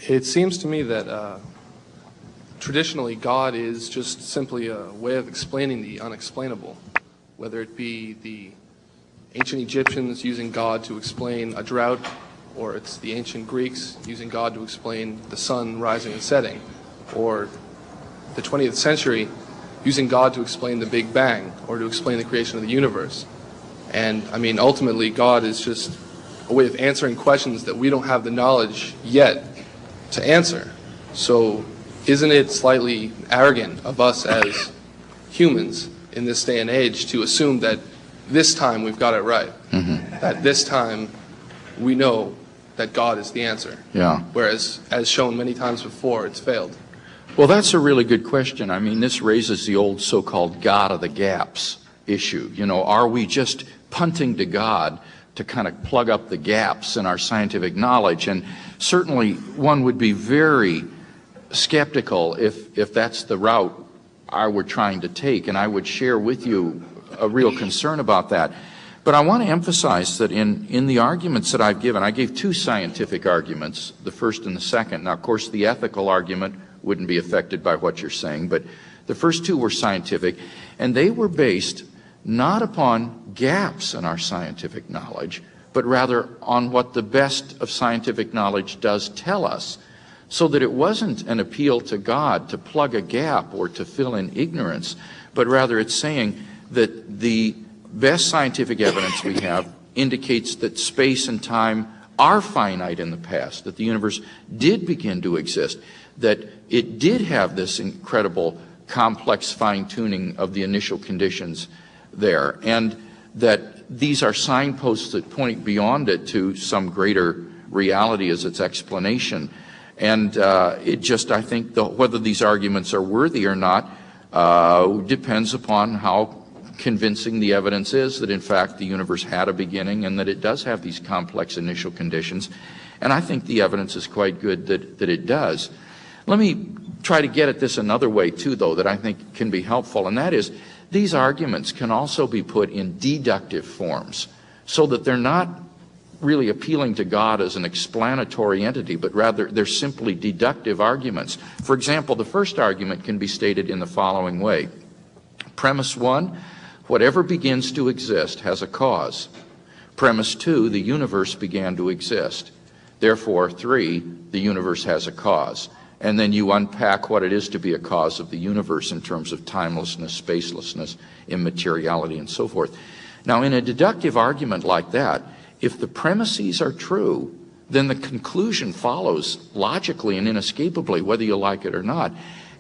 It seems to me that traditionally God is just simply a way of explaining the unexplainable, whether it be the ancient Egyptians using God to explain a drought, or it's the ancient Greeks using God to explain the sun rising and setting, or the 20th century using God to explain the Big Bang or to explain the creation of the universe. And I mean, ultimately, God is just a way of answering questions that we don't have the knowledge yet to answer. So isn't it slightly arrogant of us as humans in this day and age to assume that this time we've got it right? That this time we know that God is the answer. Yeah. Whereas, as shown many times before, it's failed. Well, that's a really good question. I mean, this raises the old so-called God of the gaps issue. You know, are we just punting to God to kind of plug up the gaps in our scientific knowledge? And certainly one would be very skeptical if that's the route I were trying to take, and I would share with you a real concern about that. But I want to emphasize that in the arguments that I've given, I gave two scientific arguments, the first and the second. Now, of course, the ethical argument wouldn't be affected by what you're saying, but the first two were scientific, and they were based not upon gaps in our scientific knowledge, but rather on what the best of scientific knowledge does tell us, so that it wasn't an appeal to God to plug a gap or to fill in ignorance, but rather it's saying that the best scientific evidence we have indicates that space and time are finite in the past, that the universe did begin to exist, that it did have this incredible complex fine-tuning of the initial conditions there, and that these are signposts that point beyond it to some greater reality as its explanation. And it just, I think, whether these arguments are worthy or not depends upon how convincing the evidence is that, in fact, the universe had a beginning and that it does have these complex initial conditions. And I think the evidence is quite good that it does. Let me try to get at this another way, too, though, that I think can be helpful, and that is these arguments can also be put in deductive forms so that they're not really appealing to God as an explanatory entity, but rather they're simply deductive arguments. For example, the first argument can be stated in the following way. Premise 1, whatever begins to exist has a cause. Premise 2, the universe began to exist. Therefore, 3, the universe has a cause. And then you unpack what it is to be a cause of the universe in terms of timelessness, spacelessness, immateriality, and so forth. Now, in a deductive argument like that, if the premises are true, then the conclusion follows logically and inescapably, whether you like it or not.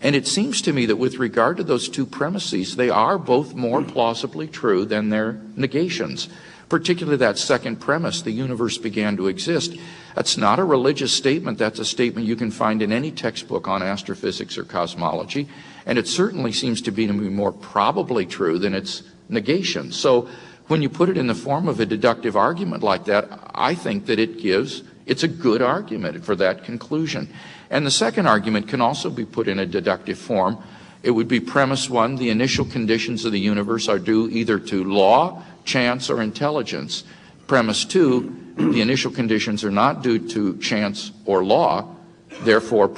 And it seems to me that with regard to those two premises, they are both more plausibly true than their negations. Particularly that second premise, the universe began to exist. That's not a religious statement. That's a statement you can find in any textbook on astrophysics or cosmology. And it certainly seems to be more probably true than its negation. So when you put it in the form of a deductive argument like that, I think that it's a good argument for that conclusion. And the second argument can also be put in a deductive form. It would be premise 1, the initial conditions of the universe are due either to law, chance, or intelligence. Premise 2, the initial conditions are not due to chance or law. Therefore,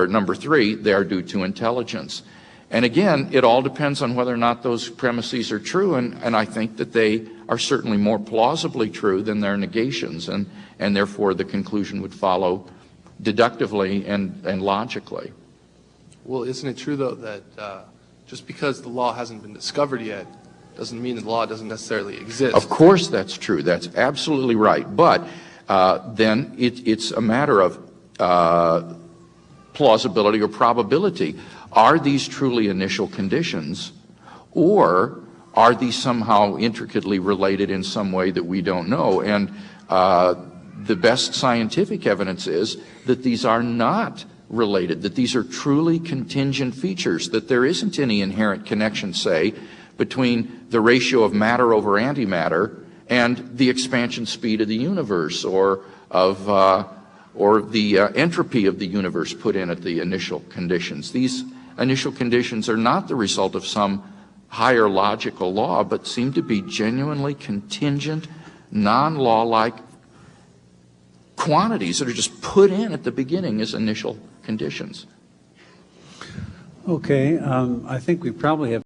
number 3, they are due to intelligence. And again, it all depends on whether or not those premises are true, and I think that they are certainly more plausibly true than their negations, and therefore the conclusion would follow deductively and logically. Well, isn't it true, though, that just because the law hasn't been discovered yet doesn't mean that the law doesn't necessarily exist? Of course that's true. That's absolutely right. But then it's a matter of plausibility or probability. Are these truly initial conditions, or are these somehow intricately related in some way that we don't know? And the best scientific evidence is that these are not related, that these are truly contingent features, that there isn't any inherent connection, say, between the ratio of matter over antimatter and the expansion speed of the universe, or the entropy of the universe put in at the initial conditions. These initial conditions are not the result of some higher logical law, but seem to be genuinely contingent, non-law-like quantities that are just put in at the beginning as initial conditions. Okay, I think we probably have